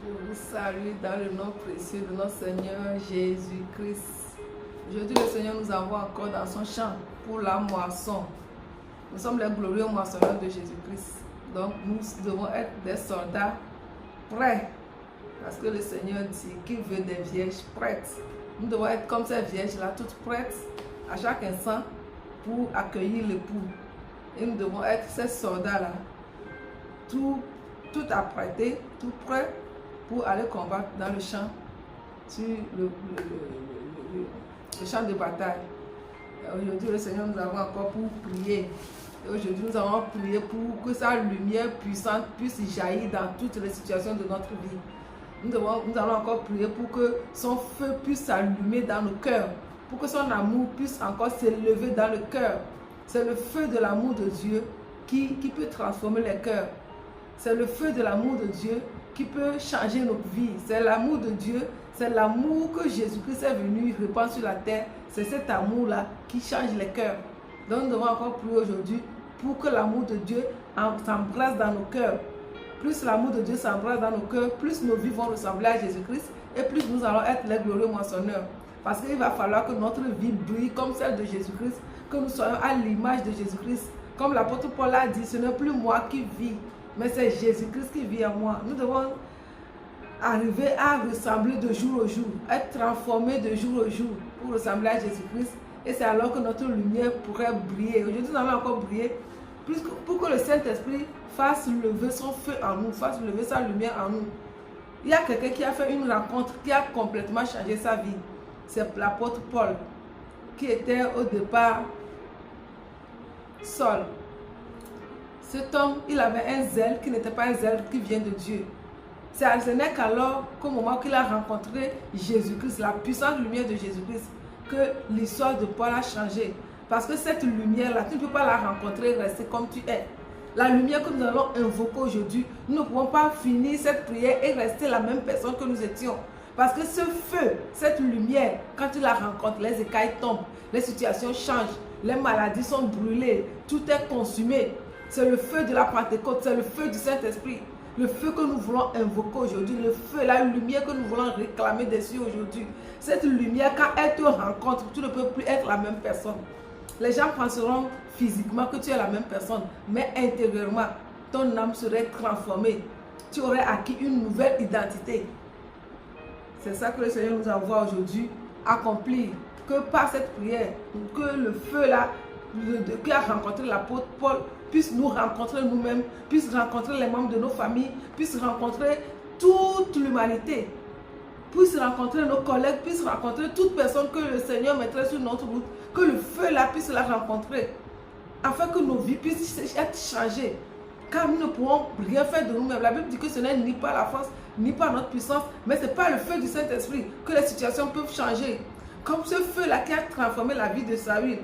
Je vous salue dans le nom précieux de notre Seigneur Jésus-Christ. Aujourd'hui, le Seigneur nous envoie encore dans son champ pour la moisson. Nous sommes les glorieux moissonneurs de Jésus-Christ. Donc, nous devons être des soldats prêts. Parce que le Seigneur dit qu'il veut des vierges prêtes. Nous devons être comme ces vierges-là, toutes prêtes à chaque instant pour accueillir l'époux. Et nous devons être ces soldats-là, tout apprêtés, tout prêts pour aller combattre dans le champ, sur le champ de bataille. Aujourd'hui, le Seigneur nous avons encore pour prier. Et aujourd'hui, nous allons prier pour que sa lumière puissante puisse jaillir dans toutes les situations de notre vie. Nous allons encore prier pour que son feu puisse s'allumer dans nos cœurs, pour que son amour puisse encore s'élever dans le cœur. C'est le feu de l'amour de Dieu qui peut transformer les cœurs. C'est le feu de l'amour de Dieu qui peut changer nos vies. C'est l'amour de Dieu, c'est l'amour que Jésus-Christ est venu répandre sur la terre. C'est cet amour-là qui change les cœurs. Donc nous devons encore prier aujourd'hui pour que l'amour de Dieu s'embrasse dans nos cœurs. Plus l'amour de Dieu s'embrasse dans nos cœurs, plus nos vies vont ressembler à Jésus-Christ et plus nous allons être les glorieux moissonneurs. Parce qu'il va falloir que notre vie brille comme celle de Jésus-Christ, que nous soyons à l'image de Jésus-Christ. Comme l'apôtre Paul a dit, ce n'est plus moi qui vis, mais c'est Jésus-Christ qui vit en moi. Nous devons arriver à ressembler de jour au jour, être transformés de jour au jour pour ressembler à Jésus-Christ. Et c'est alors que notre lumière pourrait briller. Aujourd'hui, nous allons encore briller pour que le Saint-Esprit fasse lever son feu en nous, fasse lever sa lumière en nous. Il y a quelqu'un qui a fait une rencontre qui a complètement changé sa vie. C'est l'apôtre Paul, qui était au départ Saul. Cet homme, il avait un zèle qui n'était pas un zèle qui vient de Dieu. Ce n'est qu'alors qu'au moment qu'il a rencontré Jésus-Christ, la puissante lumière de Jésus-Christ, que l'histoire de Paul a changé. Parce que cette lumière-là, tu ne peux pas la rencontrer et rester comme tu es. La lumière que nous allons invoquer aujourd'hui, nous ne pouvons pas finir cette prière et rester la même personne que nous étions. Parce que ce feu, cette lumière, quand tu la rencontres, les écailles tombent, les situations changent, les maladies sont brûlées, tout est consumé. C'est le feu de la Pentecôte, c'est le feu du Saint-Esprit. Le feu que nous voulons invoquer aujourd'hui, le feu, la lumière que nous voulons réclamer des cieux aujourd'hui. Cette lumière, quand elle te rencontre, tu ne peux plus être la même personne. Les gens penseront physiquement que tu es la même personne, mais intérieurement, ton âme serait transformée. Tu aurais acquis une nouvelle identité. C'est ça que le Seigneur nous envoie aujourd'hui, accomplir. Que par cette prière, que le feu là, qui a rencontré l'apôtre Paul, puisse nous rencontrer nous-mêmes, puisse rencontrer les membres de nos familles, puisse rencontrer toute l'humanité, puisse rencontrer nos collègues, puisse rencontrer toute personne que le Seigneur mettrait sur notre route, que le feu là puisse la rencontrer, afin que nos vies puissent être changées. Car nous ne pouvons rien faire de nous-mêmes. La Bible dit que ce n'est ni par la force, ni par notre puissance, mais c'est par le feu du Saint-Esprit que les situations peuvent changer. Comme ce feu-là qui a transformé la vie de Saül,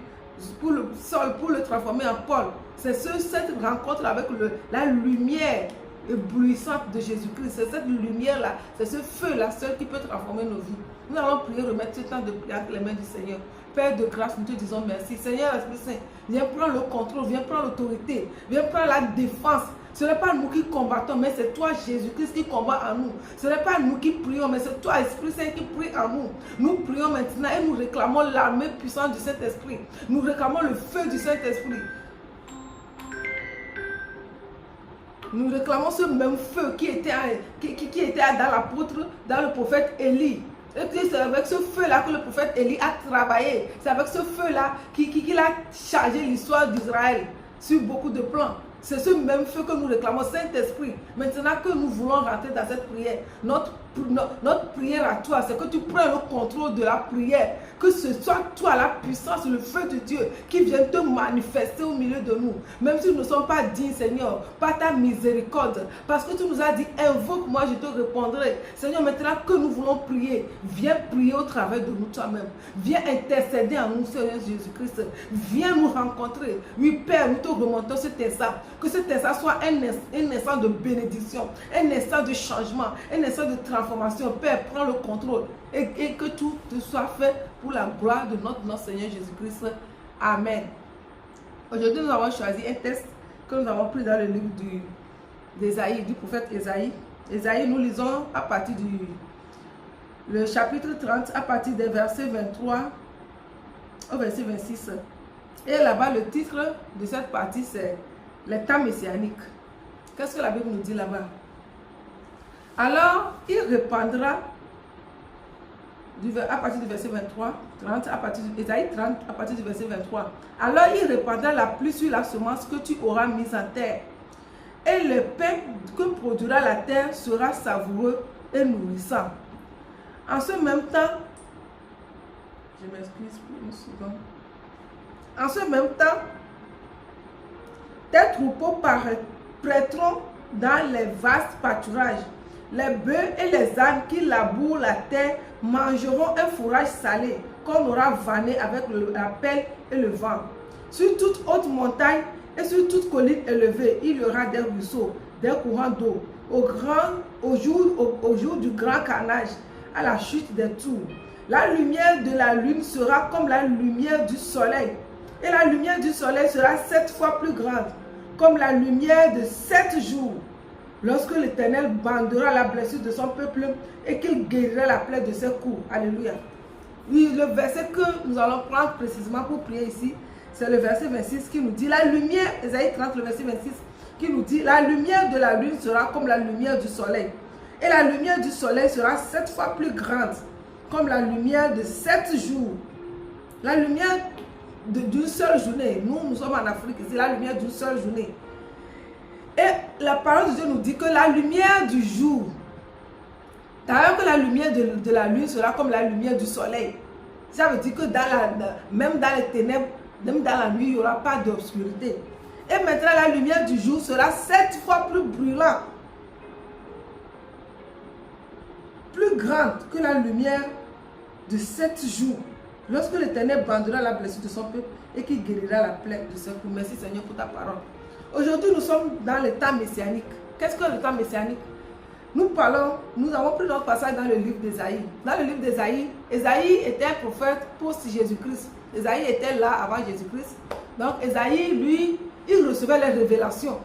pour le Saul, pour le transformer en Paul. C'est cette rencontre avec la lumière éblouissante de Jésus-Christ. C'est cette lumière-là, c'est ce feu-là seul qui peut transformer nos vies. Nous allons prier, remettre ce temps de prière entre les mains du Seigneur. Père de grâce, nous te disons merci. Seigneur Esprit Saint, viens prendre le contrôle, viens prendre l'autorité, viens prendre la défense. Ce n'est pas nous qui combattons, mais c'est toi, Jésus-Christ, qui combat en nous. Ce n'est pas nous qui prions, mais c'est toi, Esprit Saint, qui prie en nous. Nous prions maintenant et nous réclamons l'armée puissante du Saint-Esprit. Nous réclamons le feu du Saint-Esprit. Nous réclamons ce même feu qui était dans l'apôtre, dans le prophète Élie. Et puis c'est avec ce feu-là que le prophète Élie a travaillé. C'est avec ce feu-là qu'il a chargé l'histoire d'Israël sur beaucoup de plans. C'est ce même feu que nous réclamons, Saint-Esprit. Maintenant que nous voulons rentrer dans cette prière, notre prière à toi, c'est que tu prennes le contrôle de la prière. Que ce soit toi, la puissance, le feu de Dieu qui vient te manifester au milieu de nous. Même si nous ne sommes pas dignes, Seigneur, par ta miséricorde. Parce que tu nous as dit, invoque-moi, je te répondrai. Seigneur, maintenant que nous voulons prier, viens prier au travers de nous toi-même. Viens intercéder en nous, Seigneur Jésus-Christ. Viens nous rencontrer. Oui, Père, nous te remontons cet instant. Que cet instant soit un instant de bénédiction, un instant de changement, un instant de transformation. Père, prends le contrôle et que tout te soit fait pour la gloire de notre Seigneur Jésus-Christ. Amen. Aujourd'hui, nous avons choisi un texte que nous avons pris dans le livre d'Ésaïe, du prophète Ésaïe. Ésaïe, nous lisons à partir du le chapitre 30, à partir des versets 23 au verset 26. Et là-bas, le titre de cette partie, c'est les temps messianiques. Qu'est-ce que la Bible nous dit là-bas? Alors, il répandra, à partir du verset 23, 30, à partir de Ésaïe 30, à partir du verset 23. Alors, il répandra la pluie sur la semence que tu auras mise en terre. Et le pain que produira la terre sera savoureux et nourrissant. En ce même temps, je m'excuse pour une seconde. En ce même temps, tes troupeaux paraîtront dans les vastes pâturages. Les bœufs et les ânes qui labourent la terre mangeront un fourrage salé qu'on aura vanné avec la pelle et le vent. Sur toute haute montagne et sur toute colline élevée, il y aura des ruisseaux, des courants d'eau. Au jour du grand carnage, à la chute des tours, la lumière de la lune sera comme la lumière du soleil. Et la lumière du soleil sera 7 fois plus grande, comme la lumière de 7 jours. Lorsque l'Éternel bandera la blessure de son peuple et qu'il guérira la plaie de ses coups. Alléluia. Oui, le verset que nous allons prendre précisément pour prier ici, c'est le verset 26 qui nous dit, la lumière, Ésaïe 30, le verset 26, qui nous dit, la lumière de la lune sera comme la lumière du soleil. Et la lumière du soleil sera 7 fois plus grande, comme la lumière de 7 jours. La lumière d'une seule journée. Nous sommes en Afrique, c'est la lumière d'une seule journée. Et la parole de Dieu nous dit que la lumière du jour, d'ailleurs que la lumière de la lune sera comme la lumière du soleil. Ça veut dire que même dans les ténèbres, même dans la nuit, il n'y aura pas d'obscurité. Et maintenant, la lumière du jour sera 7 fois plus brûlante, plus grande que la lumière de 7 jours. Lorsque l'Éternel bandera la blessure de son peuple et qu'il guérira la plaie de ses coups. Merci Seigneur pour ta parole. Aujourd'hui, nous sommes dans le temps messianique. Qu'est-ce que le temps messianique? Nous avons pris notre passage dans le livre d'Ésaïe. Dans le livre d'Ésaïe, Ésaïe était un prophète post-Jésus-Christ. Ésaïe était là avant Jésus-Christ. Donc Ésaïe, lui, il recevait les révélations.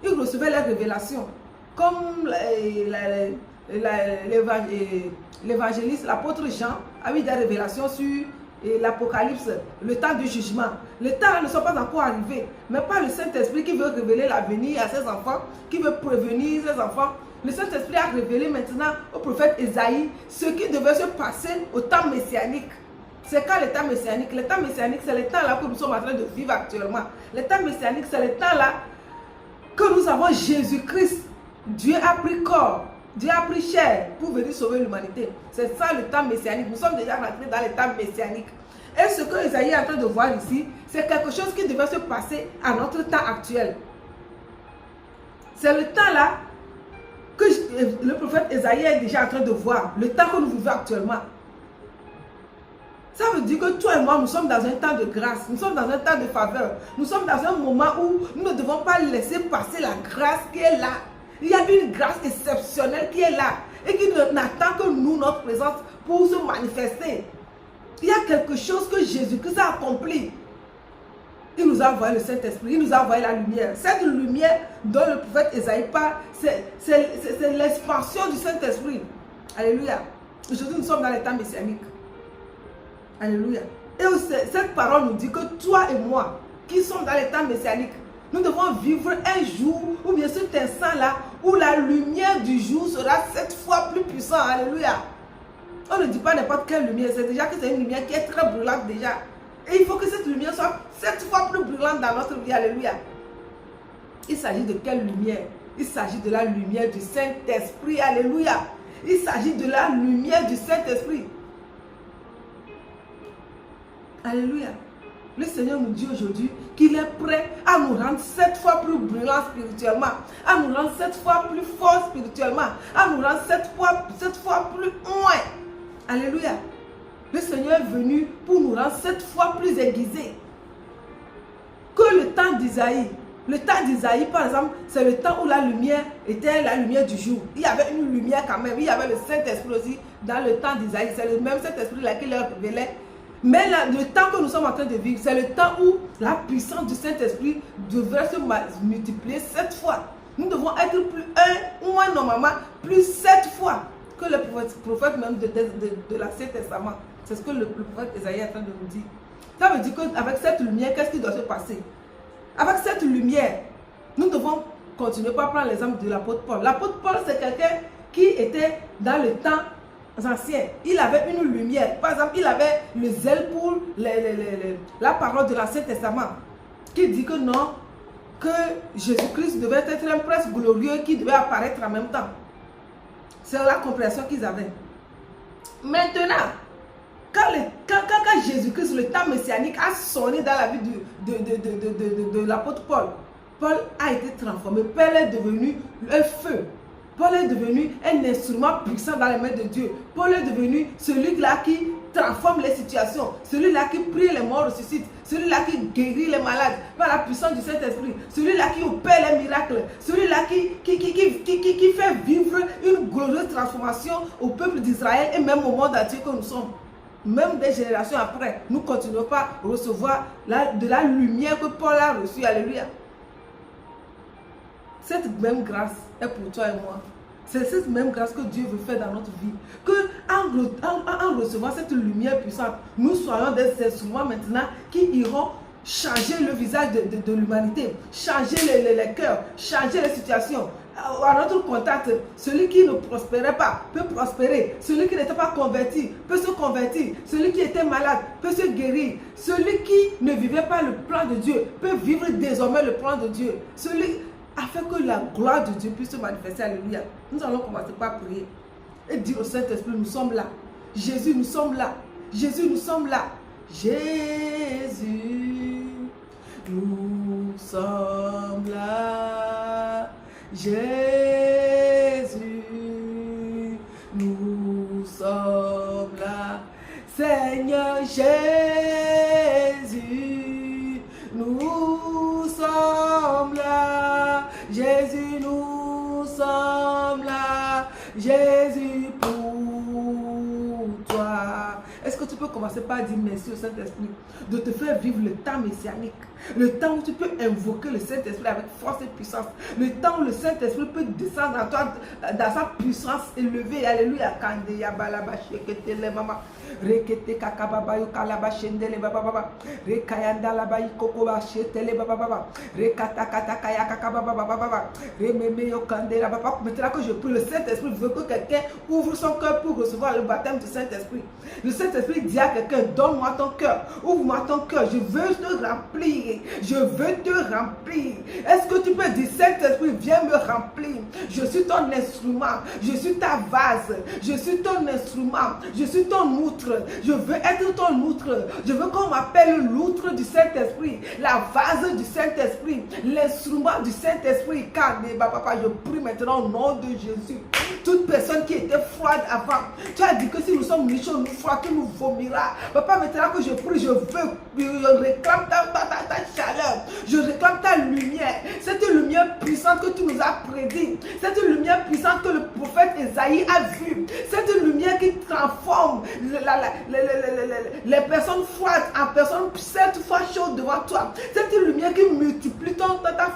Il recevait les révélations. Comme l'évangéliste, l'apôtre Jean, a eu des révélations sur l'Apocalypse, le temps du jugement. Les temps ne sont pas encore arrivés, mais par le Saint-Esprit qui veut révéler l'avenir à ses enfants, qui veut prévenir ses enfants. Le Saint-Esprit a révélé maintenant au prophète Ésaïe ce qui devait se passer au temps messianique. C'est quand le temps messianique? Le temps messianique, c'est le temps là que nous sommes en train de vivre actuellement. Le temps messianique, c'est le temps là que nous avons Jésus-Christ. Dieu a pris corps, Dieu a pris chair pour venir sauver l'humanité. C'est ça le temps messianique. Nous sommes déjà rentrés dans le temps messianique. Et ce que Ésaïe est en train de voir ici, c'est quelque chose qui devait se passer à notre temps actuel. C'est le temps là que le prophète Ésaïe est déjà en train de voir. Le temps que nous vivons actuellement. Ça veut dire que toi et moi, nous sommes dans un temps de grâce. Nous sommes dans un temps de faveur. Nous sommes dans un moment où nous ne devons pas laisser passer la grâce qui est là. Il y a une grâce exceptionnelle qui est là et qui n'attend que nous, notre présence, pour se manifester. Il y a quelque chose que Jésus-Christ a accompli. Il nous a envoyé le Saint-Esprit, il nous a envoyé la lumière. Cette lumière dont le prophète Ésaïe parle, c'est l'expansion du Saint-Esprit. Alléluia. Aujourd'hui, nous sommes dans les temps messianiques. Alléluia. Et cette parole nous dit que toi et moi, qui sommes dans les temps messianiques, nous devons vivre un jour, ou bien cet instant-là, où la lumière du jour sera 7 fois plus puissante. Alléluia. On ne dit pas n'importe quelle lumière, c'est déjà que c'est une lumière qui est très brûlante déjà. Et il faut que cette lumière soit 7 fois plus brûlante dans notre vie. Alléluia. Il s'agit de quelle lumière? Il s'agit de la lumière du Saint-Esprit. Alléluia. Il s'agit de la lumière du Saint-Esprit. Alléluia. Le Seigneur nous dit aujourd'hui qu'il est prêt à nous rendre 7 fois plus brillants spirituellement, à nous rendre 7 fois plus forts spirituellement, à nous rendre 7 fois plus loin. Alléluia. Le Seigneur est venu pour nous rendre 7 fois plus aiguisés que le temps d'Isaïe. Le temps d'Isaïe, par exemple, c'est le temps où la lumière était la lumière du jour. Il y avait une lumière quand même. Il y avait le Saint-Esprit aussi dans le temps d'Isaïe. C'est le même Saint-Esprit qui leur révélait. Mais le temps que nous sommes en train de vivre, c'est le temps où la puissance du Saint-Esprit devrait se multiplier 7 fois. Nous devons être plus un, ou moins normalement, plus 7 fois que le prophète même de l'Ancien Testament. C'est ce que le prophète Esaïe est en train de nous dire. Ça veut dire qu'avec cette lumière, qu'est-ce qui doit se passer? Avec cette lumière, nous devons continuer par prendre l'exemple de l'apôtre Paul. L'apôtre Paul, c'est quelqu'un qui était dans le temps ancien. Il avait une lumière. Par exemple, il avait le zèle pour la parole de l'Ancien Testament, qui dit que non, que Jésus-Christ devait être un prince glorieux qui devait apparaître en même temps. C'est la compréhension qu'ils avaient. Maintenant, quand Jésus-Christ, le temps messianique, a sonné dans la vie de l'apôtre Paul, Paul a été transformé. Paul est devenu un feu. Paul est devenu un instrument puissant dans les mains de Dieu. Paul est devenu celui-là qui transforme les situations, celui-là qui prie les morts ressuscite, celui-là qui guérit les malades par la puissance du Saint-Esprit, celui-là qui opère les miracles, celui-là qui fait vivre une glorieuse transformation au peuple d'Israël et même au monde entier que nous sommes. Même des générations après, nous ne continuons pas à recevoir de la lumière que Paul a reçue. Alléluia. Cette même grâce est pour toi et moi. C'est cette même grâce que Dieu veut faire dans notre vie. Que en recevant cette lumière puissante, nous soyons des instruments maintenant qui iront changer le visage de l'humanité, changer les cœurs, changer les situations. À notre contact, celui qui ne prospérait pas peut prospérer. Celui qui n'était pas converti peut se convertir. Celui qui était malade peut se guérir. Celui qui ne vivait pas le plan de Dieu peut vivre désormais le plan de Dieu. Afin que la gloire de Dieu puisse se manifester. Alléluia. Nous allons commencer par prier et dire au Saint-Esprit, nous sommes là. Jésus, nous sommes là. Jésus, nous sommes là. Jésus, nous sommes là. Jésus, nous sommes là. Seigneur Jésus, nous sommes là. Jésus, nous sommes là. Jésus, pour toi. Est-ce que tu peux commencer par dire merci au Saint-Esprit de te faire vivre le temps messianique, le temps où tu peux invoquer le Saint-Esprit avec force et puissance, le temps où le Saint-Esprit peut descendre dans toi dans sa puissance élevée. Alléluia. Rekete kakababa yo kalaba shendele baba baba rekayanda la bayi kokoba shetele baba baba rekata kata kaya kakababa baba baba rememe yo kandela baba. Maintenant que je prie, le Saint-Esprit veut que quelqu'un ouvre son cœur pour recevoir le baptême du Saint-Esprit. Le Saint-Esprit dit à quelqu'un, donne-moi ton cœur, ouvre-moi ton cœur, je veux te remplir, je veux te remplir. Est-ce que tu peux dire, Saint-Esprit, viens me remplir, je suis ton instrument, je suis ta vase, je suis ton instrument, je suis ton outre. Je veux être ton outre. Je veux qu'on m'appelle l'outre du Saint-Esprit, la vase du Saint-Esprit, l'instrument du Saint-Esprit. Car, papa, je prie maintenant au nom de Jésus. Toute personne qui était froide avant, tu as dit que si nous sommes chauds, nous froids, tu nous vomiras. Papa, maintenant que je prie, je réclame ta chaleur. Je réclame ta lumière. Cette lumière puissante que tu nous as prédit. Cette lumière puissante que le prophète Esaïe a vue. Cette lumière qui transforme les personnes froides en personnes 7 fois chaudes devant toi. Cette lumière qui multiplie ta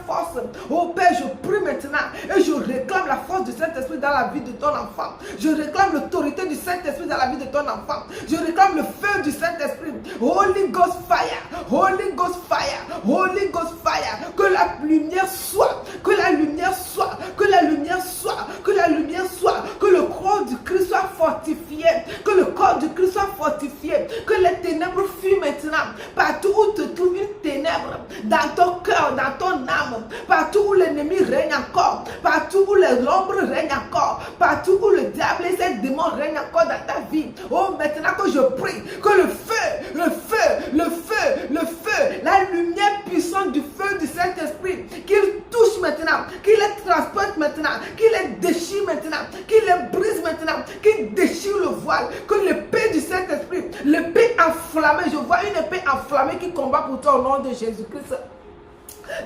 force. Oh Père, je prie maintenant et je réclame la force du Saint-Esprit dans la vie de ton enfant. Je réclame l'autorité du Saint-Esprit dans la vie de ton enfant. Je réclame le feu du Saint-Esprit. Holy Ghost fire, Holy Ghost fire, Holy Ghost fire. Que la lumière soit, que la lumière soit, que la lumière soit, que la lumière soit, que le corps du Christ soit fortifié, que le corps du Christ soit fortifié, que les ténèbres fuient maintenant. Partout où te trouve une ténèbre, dans ton cœur, dans ton âme, partout où l'ennemi règne encore, partout où l'ombre règne encore, partout où le diable et ses démons règnent encore dans ta vie. Oh, maintenant que je prie, que le feu, le feu, le feu, le feu, la lumière puissante du feu du Saint-Esprit, qu'il touche maintenant, qu'il les transporte maintenant, qu'il les déchire maintenant, qu'il les brise maintenant, qu'il déchire le voile, que l'épée du Saint-Esprit, l'épée enflammée, je vois une épée enflammée qui combat pour toi au nom de Jésus-Christ.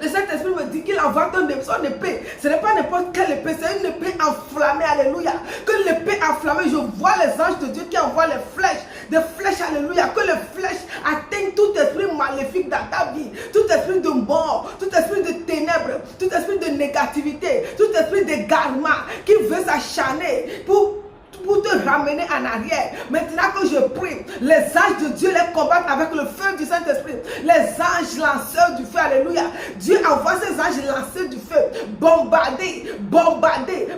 Le Saint-Esprit me dit qu'il envoie son épée. Ce n'est pas n'importe quelle épée, c'est une épée enflammée, alléluia. Que l'épée enflammée, je vois les anges de Dieu qui envoient les flèches, des flèches, alléluia. Que les flèches atteignent tout esprit maléfique dans ta vie, tout esprit de mort, tout esprit de ténèbres, tout esprit de négativité, tout esprit d'égarement qui veut s'acharner pour te ramener en arrière. Maintenant que je prie, les anges de Dieu les combattent avec le feu du Saint-Esprit. Les anges lanceurs du feu, alléluia. Dieu envoie ces anges lanceurs du feu, bombardés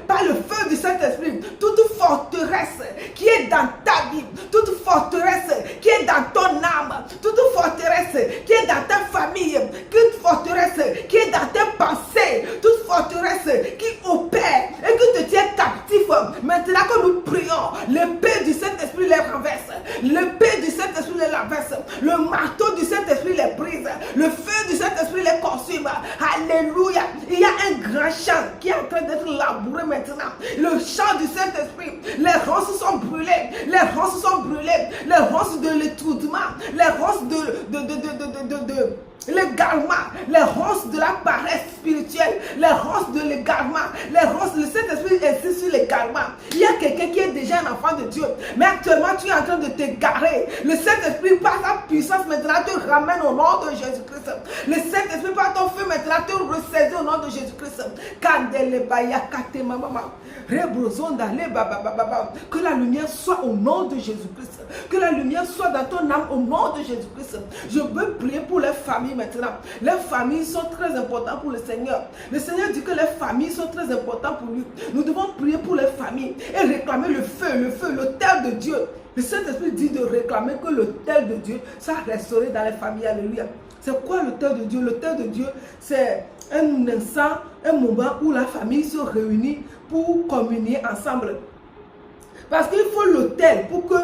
par le feu du Saint-Esprit. Toute forteresse qui est dans ta vie, toute forteresse qui est dans ton âme, toute forteresse qui est dans ta famille, toute forteresse qui est dans tes pensées, toute forteresse qui opère et qui te tient captif. Maintenant que nous prions, l'épée du Saint-Esprit les renverse, l'épée du Saint-Esprit les renverse, le marteau du Saint-Esprit les brise, le feu du Saint-Esprit les consume. Alléluia. Il y a un grand champ qui est en train d'être labouré maintenant. Le champ du Saint-Esprit. Les ronces sont brûlées, les ronces sont brûlées, les ronces de l'étourdement, les ronces l'égarement, les ronces de la paresse spirituelle, les ronces de l'égarement, les ronces, le Saint-Esprit insiste sur l'égarement. Il y a quelqu'un qui est déjà un enfant de Dieu, mais actuellement tu es en train de t'égarer. Le Saint-Esprit par sa puissance maintenant te ramène au nom de Jésus-Christ. Le Saint-Esprit par ton feu maintenant te ressaisit au nom de Jésus-Christ. Que la lumière soit au nom de Jésus-Christ. Que la lumière soit dans ton âme au nom de Jésus-Christ. Je veux prier pour les familles maintenant. Les familles sont très importantes pour le Seigneur. Le Seigneur dit que les familles sont très importantes pour lui. Nous devons prier pour les familles et réclamer le feu, l'autel de Dieu. Le Saint-Esprit dit de réclamer que l'autel de Dieu soit restauré dans les familles. Alléluia. C'est quoi l'autel de Dieu? L'autel de Dieu, c'est un instant, un moment où la famille se réunit pour communier ensemble. Parce qu'il faut l'autel pour que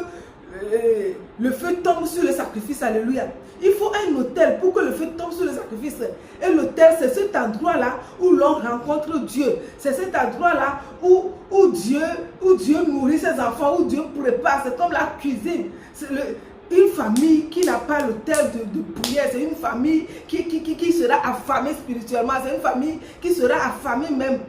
le feu tombe sur le sacrifice. Alléluia. Il faut un autel pour que le feu tombe sur le sacrifice. Et l'autel, c'est cet endroit-là où l'on rencontre Dieu. C'est cet endroit-là où Dieu nourrit ses enfants, où Dieu prépare. C'est comme la cuisine. Une famille qui n'a pas l'autel de prière, c'est une famille qui sera affamée spirituellement. C'est une famille qui sera affamée même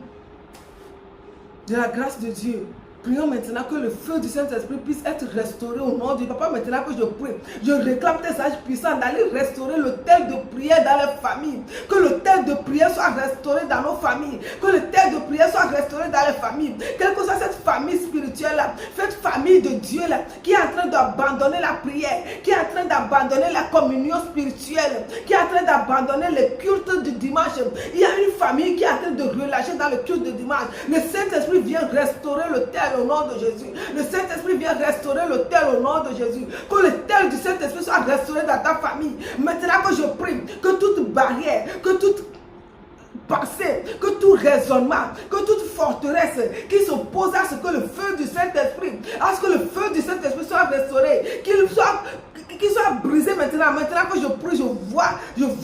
de la grâce de Dieu. Prions maintenant que le feu du Saint-Esprit puisse être restauré au nom du Papa. Maintenant que je prie, je réclame tes sages puissants d'aller restaurer l'autel de prière dans les familles. Que l'autel de prière soit restauré dans nos familles. Que l'autel de prière soit restauré dans les familles. Quelle que soit cette famille spirituelle-là, cette famille de Dieu-là, qui est en train d'abandonner la prière, qui est en train d'abandonner la communion spirituelle, qui est en train d'abandonner le culte du dimanche. Il y a une famille qui est en train de relâcher dans le culte du dimanche. Le Saint-Esprit vient restaurer l'autel au nom de Jésus. Le Saint-Esprit vient restaurer l'autel au nom de Jésus. Que l'autel du Saint-Esprit soit restauré dans ta famille. Maintenant que je prie, que toute barrière, que toute pensée, que tout raisonnement, que toute forteresse qui s'oppose à ce que le feu du Saint-Esprit, à ce que le feu du Saint-Esprit soit restauré, qu'il soit brisé maintenant. Maintenant que je prie, je vois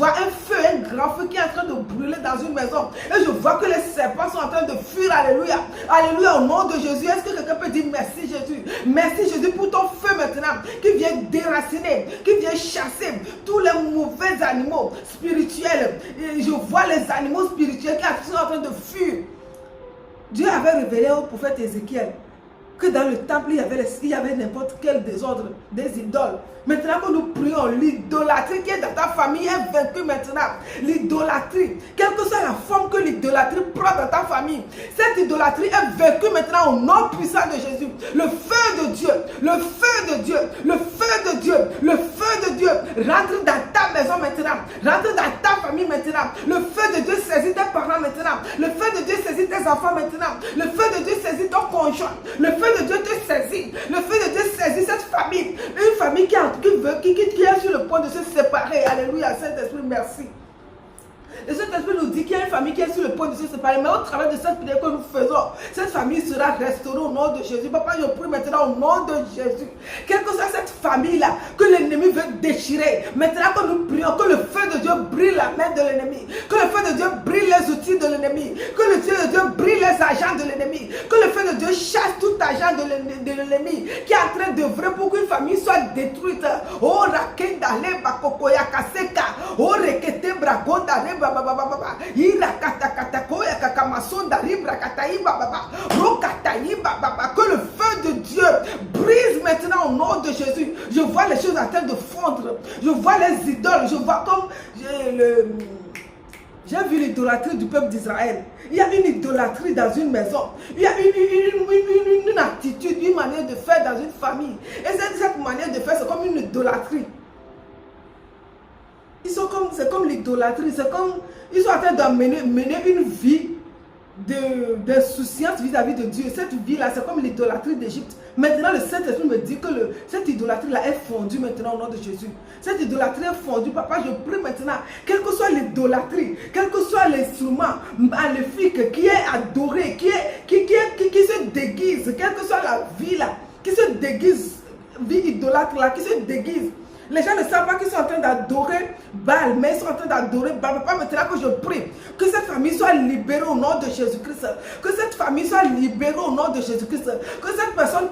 un feu, un grand feu qui est en train de brûler dans une maison. Et je vois que les serpents sont en train de fuir. Alléluia. Alléluia, au nom de Jésus. Est-ce que quelqu'un peut dire merci Jésus? Merci Jésus pour ton feu maintenant qui vient déraciner, qui vient chasser tous les mauvais animaux spirituels. Et je vois les animaux spirituels qui sont en train de fuir. Dieu avait révélé au prophète Ézéchiel que dans le temple il y avait n'importe quel désordre, des idoles. Maintenant que nous prions, l'idolâtrie qui est dans ta famille est vaincue maintenant. L'idolâtrie, quelle que soit la forme que l'idolâtrie prend dans ta famille, cette idolâtrie est vaincue maintenant au nom puissant de Jésus. Le feu de Dieu, le feu de Dieu, le feu de Dieu, le feu de Dieu rentre dans ta maison maintenant, rentre dans ta famille maintenant. Le feu de Dieu saisit tes parents maintenant, le feu de Dieu saisit tes enfants maintenant, le feu de Dieu saisit ton conjoint, le feu de Dieu te saisit, le feu de Dieu saisit cette famille, une famille qui est sur le point de se séparer. Alléluia, Saint-Esprit, merci. Le Saint-Esprit nous dit qu'il y a une famille qui est sur le point de se séparer, mais au travers de cette prière que nous faisons, cette famille sera restaurée au nom de Jésus. Papa, je prie maintenant au nom de Jésus. Quelle que soit cette famille-là que l'ennemi veut déchirer, maintenant que nous prions, que le feu de Dieu brille la main de l'ennemi, que le feu de Dieu brille les outils de l'ennemi, que le feu de Dieu brille les agents de l'ennemi, que le feu de Dieu chasse tout agent de l'ennemi qui est en train d'œuvrer pour qu'une famille soit détruite. Oh, Rakenda Leba Kokoya Kaseka, oh, Rekete Bragonda Leba. Que le feu de Dieu brise maintenant au nom de Jésus. Je vois les choses en train de fondre. Je vois les idoles. Je vois comme j'ai J'ai vu l'idolâtrie du peuple d'Israël. Il y a une idolâtrie dans une maison. Il y a une attitude, une manière de faire dans une famille. Et cette manière de faire, c'est comme une idolâtrie. C'est comme l'idolâtrie. C'est comme, ils sont en train de mener une vie d'insouciance vis-à-vis de Dieu. Cette vie-là, c'est comme l'idolâtrie d'Égypte. Maintenant, le Saint-Esprit me dit que cette idolâtrie-là est fondue maintenant au nom de Jésus. Cette idolâtrie est fondue. Papa, je prie maintenant, quelle que soit l'idolâtrie, quel que soit l'instrument maléfique qui est adoré, qui se déguise, quelle que soit la vie là, qui se déguise, vie idolâtre là, qui se déguise. Les gens ne savent pas qu'ils sont en train d'adorer Baal, mais ils sont en train d'adorer Baal. Papa, maintenant que je prie, que cette famille soit libérée au nom de Jésus-Christ. Que cette famille soit libérée au nom de Jésus-Christ. Que cette personne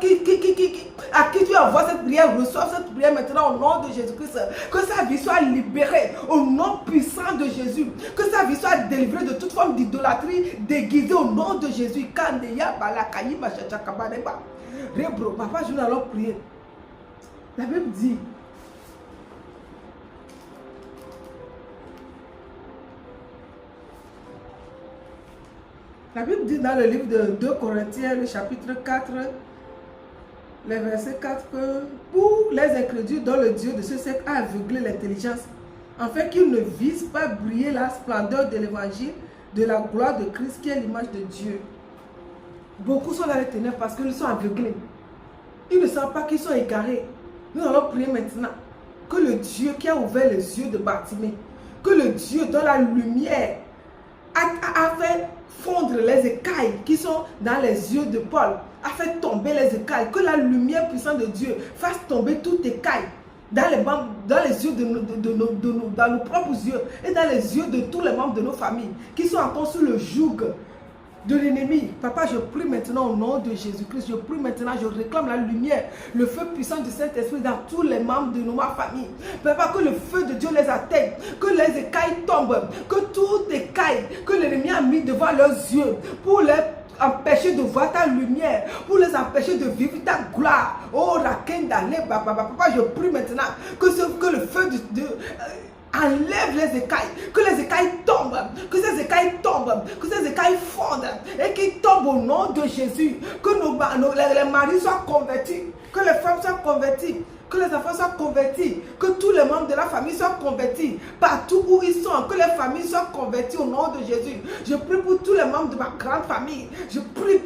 à qui tu envoies cette prière reçoive cette prière maintenant au nom de Jésus-Christ. Que sa vie soit libérée au nom puissant de Jésus. Que sa vie soit délivrée de toute forme d'idolâtrie déguisée au nom de Jésus. Papa, je vais alors prier. La Bible dit, la Bible dit dans le livre de 2 Corinthiens, le chapitre 4, le verset 4, que pour les incrédules dont le Dieu de ce siècle a aveuglé l'intelligence, afin qu'ils ne visent pas briller la splendeur de l'évangile, de la gloire de Christ qui est l'image de Dieu. Beaucoup sont dans les ténèbres parce qu'ils sont aveuglés. Ils ne savent pas qu'ils sont égarés. Nous allons prier maintenant que le Dieu qui a ouvert les yeux de Bartimée, que le Dieu dans la lumière a fait fondre les écailles qui sont dans les yeux de Paul, a fait tomber les écailles, que la lumière puissante de Dieu fasse tomber toute écaille dans les yeux dans nos propres yeux et dans les yeux de tous les membres de nos familles qui sont encore sous le joug de l'ennemi. Papa, je prie maintenant au nom de Jésus-Christ. Je prie maintenant, je réclame la lumière, le feu puissant du Saint-Esprit dans tous les membres de ma famille. Papa, que le feu de Dieu les atteigne, que les écailles tombent, que toute écaille que l'ennemi a mis devant leurs yeux pour les empêcher de voir ta lumière, pour les empêcher de vivre ta gloire. Oh, la kenda, papa, je prie maintenant que le feu de Dieu enlève les écailles, que les écailles tombent, que ces écailles tombent, que ces écailles fondent et qu'ils tombent au nom de Jésus, que les maris soient convertis, que les femmes soient converties, que les enfants soient convertis, que tous les membres de la famille soient convertis, partout où ils sont, que les familles soient converties au nom de Jésus. Je prie pour tous les membres de ma grande famille. Je prie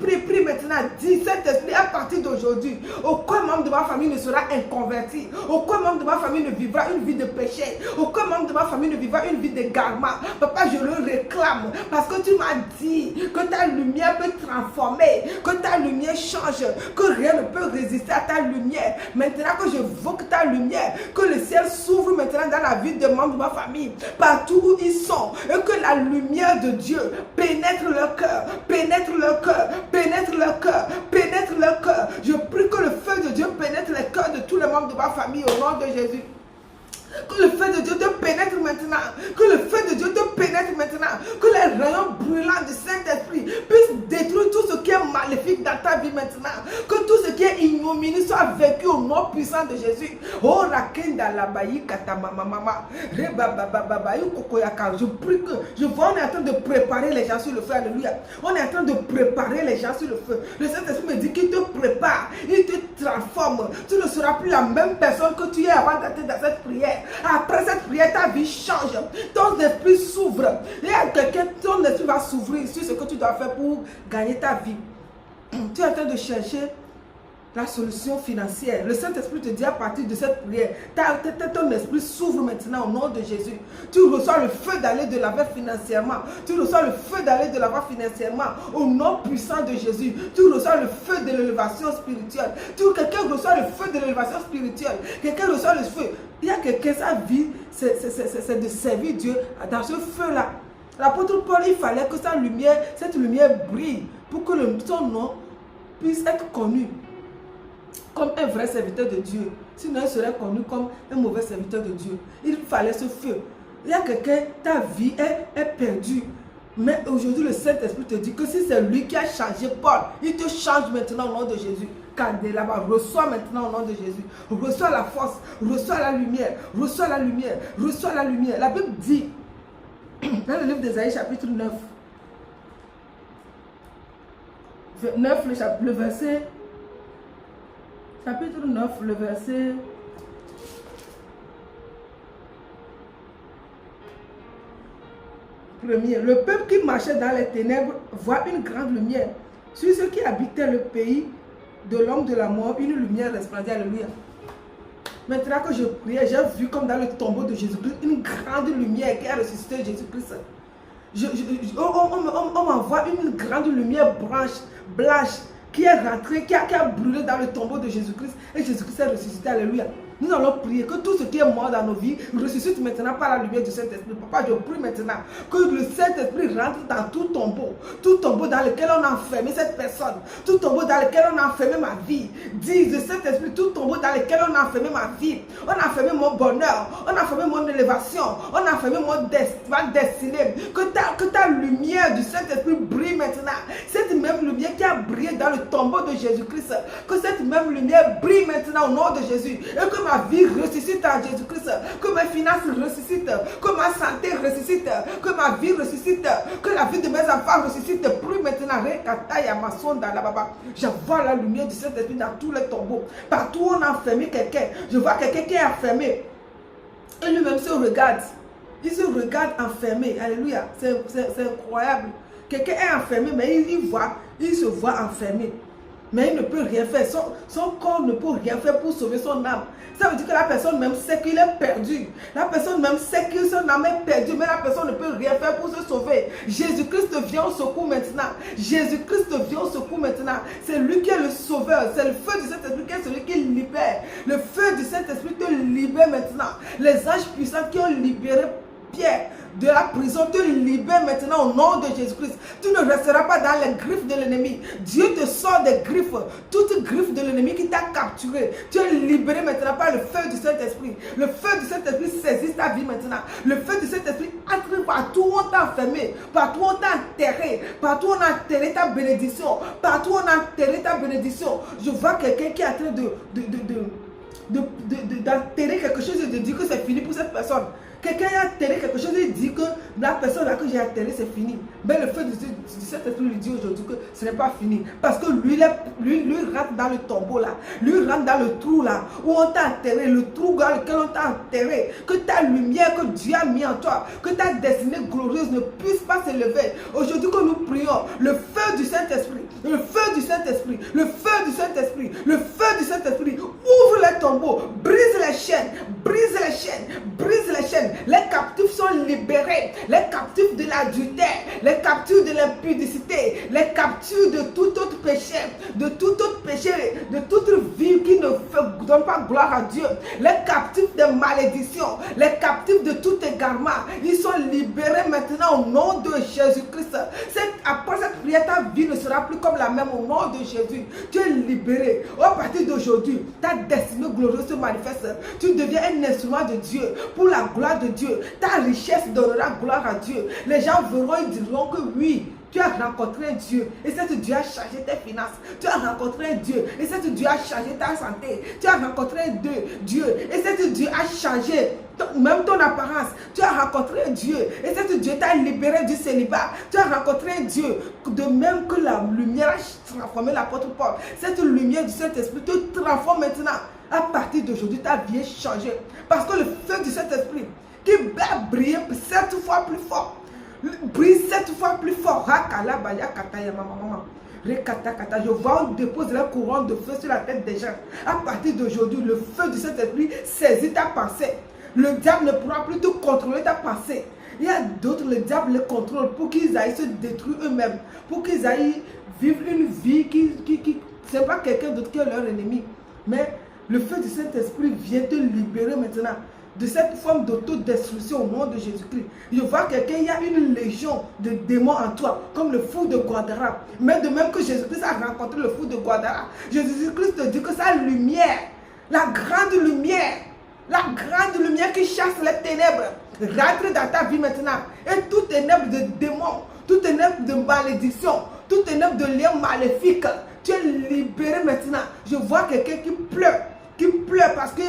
maintenant, dis Saint-Esprit, à partir d'aujourd'hui, aucun membre de ma famille ne sera inconverti, aucun membre de ma famille ne vivra une vie de péché, aucun membre de ma famille ne vivra une vie d'égarement. Papa, je le réclame, parce que tu m'as dit que ta lumière peut transformer, que ta lumière change, que rien ne peut résister à ta lumière. Maintenant que je invoque ta lumière, que le ciel s'ouvre maintenant dans la vie des membres de ma famille, partout où ils sont, et que la lumière de Dieu pénètre leur cœur, pénètre leur cœur, pénètre leur cœur, pénètre leur cœur. Je prie que le feu de Dieu pénètre les cœurs de tous les membres de ma famille au nom de Jésus. Que le feu de Dieu te pénètre maintenant. Que le feu de Dieu te pénètre maintenant. Que les rayons brûlants du Saint-Esprit puissent détruire tout ce qui est maléfique dans ta vie maintenant. Que tout ce qui est ignominie soit vécu au nom puissant de Jésus. Oh, Rakenda Labayi Katamama. Je prie que je vois, on est en train de préparer les gens sur le feu. Alléluia. On est en train de préparer les gens sur le feu. Le Saint-Esprit me dit qu'il te prépare, il te transforme. Tu ne seras plus la même personne que tu es avant d'entrer dans cette prière. Après cette prière, ta vie change. Ton esprit s'ouvre. Et à quelqu'un, ton esprit va s'ouvrir sur ce que tu dois faire pour gagner ta vie. Tu es en train de chercher la solution financière. Le Saint-Esprit te dit à partir de cette prière, ton esprit s'ouvre maintenant au nom de Jésus. Tu reçois le feu d'aller de l'avant financièrement. Tu reçois le feu d'aller de l'avant financièrement au nom puissant de Jésus. Tu reçois le feu de l'élévation spirituelle. Quelqu'un reçoit le feu de l'élévation spirituelle. Quelqu'un reçoit le feu. Il y a quelqu'un, sa vie, c'est de servir Dieu dans ce feu-là. L'apôtre Paul, il fallait que cette lumière brille pour que son nom puisse être connu comme un vrai serviteur de Dieu. Sinon, il serait connu comme un mauvais serviteur de Dieu. Il fallait ce feu. Il y a quelqu'un, ta vie est perdue. Mais aujourd'hui, le Saint-Esprit te dit que si c'est lui qui a changé Paul, il te change maintenant au nom de Jésus. Là-bas, reçois maintenant au nom de Jésus. Reçois la force, reçois la lumière, reçois la lumière, reçois la lumière. La Bible dit Dans le livre d'Ésaïe, chapitre 9. 9, le verset. Chapitre 9, le verset. Premier. Le peuple qui marchait dans les ténèbres voit une grande lumière. Sur ceux qui habitaient le pays de l'homme de la mort, une lumière resplendit. Alléluia. Maintenant que je priais, j'ai vu comme dans le tombeau de Jésus-Christ une grande lumière qui a ressuscité Jésus-Christ. On m'envoie une grande lumière blanche qui est rentrée, qui a brûlé dans le tombeau de Jésus-Christ. Et Jésus-Christ est ressuscité. Alléluia. Nous allons prier que tout ce qui est mort dans nos vies ressuscite maintenant par la lumière du Saint-Esprit. Papa, je prie maintenant que le Saint-Esprit rentre dans tout tombeau dans lequel on a enfermé cette personne, tout tombeau dans lequel on a enfermé ma vie. Dis le Saint-Esprit, tout tombeau dans lequel on a enfermé ma vie, on a enfermé mon bonheur, on a enfermé mon élévation, on a enfermé ma destinée. Que ta lumière du Saint-Esprit brille maintenant. Cette même lumière qui a brillé dans le tombeau de Jésus-Christ, que cette même lumière brille maintenant au nom de Jésus. Et que ma vie ressuscite en Jésus-Christ, que mes finances ressuscitent, que ma santé ressuscite, que ma vie ressuscite, que la vie de mes enfants ressuscite. Plus maintenant, je vois la lumière du Saint-Esprit dans tous les tombeaux. Partout où on a enfermé quelqu'un, je vois quelqu'un qui est enfermé. Et lui-même se regarde. Il se regarde enfermé. Alléluia. C'est incroyable. Quelqu'un est enfermé, mais il se voit enfermé. Mais il ne peut rien faire. Son corps ne peut rien faire pour sauver son âme. Ça veut dire que la personne même sait qu'il est perdu. La personne même sait que son âme est perdue, mais la personne ne peut rien faire pour se sauver. Jésus-Christ vient au secours maintenant. Jésus-Christ vient au secours maintenant. C'est lui qui est le sauveur. C'est le feu du Saint-Esprit qui est celui qui libère. Le feu du Saint-Esprit te libère maintenant. Les anges puissants qui ont libéré Pierre de la prison te libère maintenant au nom de Jésus-Christ. Tu ne resteras pas dans les griffes de l'ennemi. Dieu te sort des griffes, toute griffe de l'ennemi qui t'a capturé. Tu es libéré maintenant par le feu du Saint-Esprit. Le feu du Saint-Esprit saisit ta vie maintenant. Le feu du Saint-Esprit entre partout où on t'a enfermé, partout où on t'a enterré, partout où on a enterré ta bénédiction, partout où on a enterré ta bénédiction. Je vois quelqu'un qui est en train d'enterrer quelque chose et de dire que c'est fini pour cette personne. Quelqu'un a enterré quelque chose et dit que la personne là que j'ai enterré c'est fini. Mais le feu du Saint-Esprit lui dit aujourd'hui que ce n'est pas fini. Parce que lui rentre dans le tombeau là. Lui rentre dans le trou là où on t'a enterré. Le trou dans lequel on t'a enterré. Que ta lumière que Dieu a mis en toi. Que ta destinée glorieuse ne puisse pas s'élever. Aujourd'hui que nous prions, le feu du Saint-Esprit. Le feu du Saint-Esprit. Le feu du Saint-Esprit. Le feu du Saint-Esprit. Ouvre les tombeaux. Brise les chaînes. Brise les chaînes. Brise les chaînes. Les captifs sont libérés. Les captifs de l'adultère, les captifs de l'impudicité, les captifs de tout autre péché, de tout autre péché, de toute vie qui ne donne pas gloire à Dieu. Les captifs de malédiction, les captifs de tout égarement, ils sont libérés maintenant au nom de Jésus-Christ. Après cette prière, ta vie ne sera plus comme la même au nom de Jésus. Tu es libéré. À partir d'aujourd'hui, ta destinée glorieuse se manifeste. Tu deviens un instrument de Dieu pour la gloire de Dieu. Ta richesse donnera gloire à Dieu. Les gens verront et diront que oui, tu as rencontré un Dieu et cet Dieu a changé tes finances. Tu as rencontré un Dieu et cet Dieu a changé ta santé. Tu as rencontré un Dieu et cet Dieu a changé même ton apparence. Tu as rencontré un Dieu et cet Dieu t'a libéré du célibat. Tu as rencontré un Dieu de même que la lumière a transformé l'apôtre Paul. Cette lumière du Saint-Esprit te transforme maintenant. À partir d'aujourd'hui, ta vie est changée. Parce que le feu du Saint-Esprit qui va briller 7 fois plus fort. Brille 7 fois plus fort. Je vois, on dépose la couronne de feu sur la tête des gens. À partir d'aujourd'hui, le feu du Saint-Esprit saisit ta pensée. Le diable ne pourra plus te contrôler ta pensée. Il y a d'autres, le diable les contrôle pour qu'ils aillent se détruire eux-mêmes. Pour qu'ils aillent vivre une vie qui c'est pas quelqu'un d'autre qui est leur ennemi. Mais le feu du Saint-Esprit vient te libérer maintenant de cette forme d'autodestruction au nom de Jésus-Christ. Je vois quelqu'un, il y a une légion de démons en toi, comme le fou de Guadara. Mais de même que Jésus-Christ a rencontré le fou de Guadara, Jésus-Christ te dit que sa lumière, la grande lumière qui chasse les ténèbres, rentre dans ta vie maintenant. Et tout ténèbre de démons, tout ténèbre de malédiction, tout ténèbre de liens maléfiques, tu es libéré maintenant. Je vois quelqu'un qui pleure parce que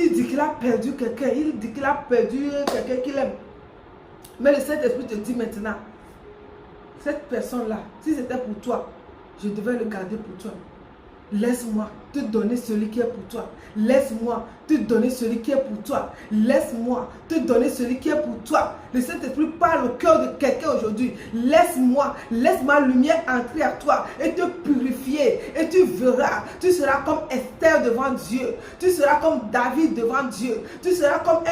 il dit qu'il a perdu quelqu'un, il dit qu'il a perdu quelqu'un qu'il aime. Mais le Saint-Esprit te dit maintenant, cette personne-là, si c'était pour toi, je devais le garder pour toi. Laisse-moi te donner celui qui est pour toi. Laisse-moi te donner celui qui est pour toi. Laisse-moi te donner celui qui est pour toi. Le Saint-Esprit parle au cœur de quelqu'un aujourd'hui. Laisse-moi, laisse ma lumière entrer à toi et te purifier. Et tu verras, tu seras comme Esther devant Dieu. Tu seras comme David devant Dieu. Tu seras comme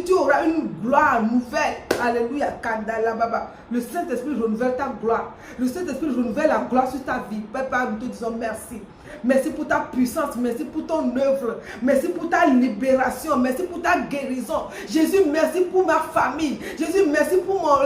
tu auras une gloire nouvelle. Alléluia. Kandala Baba. Le Saint-Esprit renouvelle ta gloire. Le Saint-Esprit renouvelle la gloire sur ta vie. Papa, nous te disons merci. Merci pour ta puissance, merci pour ton œuvre, merci pour ta libération, merci pour ta guérison. Jésus, merci pour ma famille. Jésus, merci pour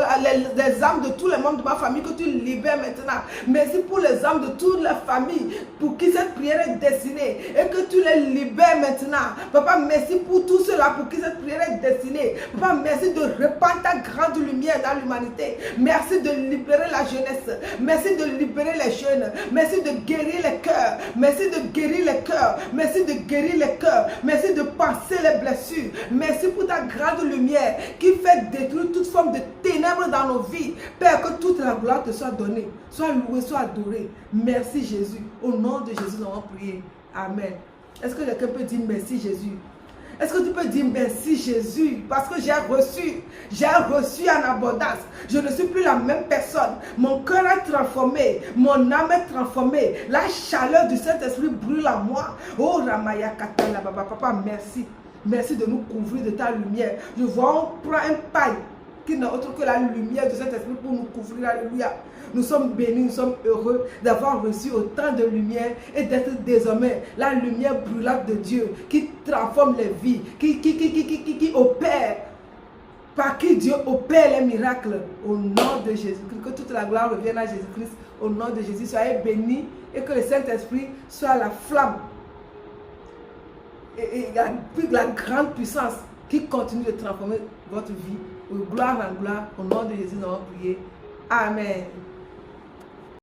les âmes de tous les membres de ma famille que tu libères maintenant. Merci pour les âmes de toute la famille pour qui cette prière est destinée et que tu les libères maintenant. Papa, merci pour tous ceux-là pour qui cette prière est destinée. Papa, merci de répandre ta grande lumière dans l'humanité. Merci de libérer la jeunesse. Merci de libérer les jeunes. Merci de guérir les cœurs. Merci de guérir les cœurs. Merci de guérir les cœurs. Merci de passer les blessures. Merci pour ta grande lumière qui fait détruire toute forme de ténèbres dans nos vies. Père, que toute la gloire te soit donnée. Sois loué, sois adoré. Merci Jésus. Au nom de Jésus, nous avons prié. Amen. Est-ce que quelqu'un peut dire merci Jésus? Est-ce que tu peux dire merci Jésus? Parce que j'ai reçu en abondance. Je ne suis plus la même personne. Mon cœur est transformé. Mon âme est transformée. La chaleur du Saint-Esprit brûle en moi. Oh Ramaya Katala Baba. Papa, merci. Merci de nous couvrir de ta lumière. Je vois, on prend un paille qui n'est autre que la lumière du Saint-Esprit pour nous couvrir. Alléluia. Nous sommes bénis, nous sommes heureux d'avoir reçu autant de lumière et d'être désormais la lumière brûlante de Dieu qui transforme les vies, qui opère, par qui Dieu opère les miracles. Au nom de Jésus-Christ, que toute la gloire revienne à Jésus-Christ. Au nom de Jésus, soyez bénis et que le Saint-Esprit soit la flamme et la grande puissance qui continue de transformer votre vie. De gloire en gloire, au nom de Jésus, nous avons prié. Amen.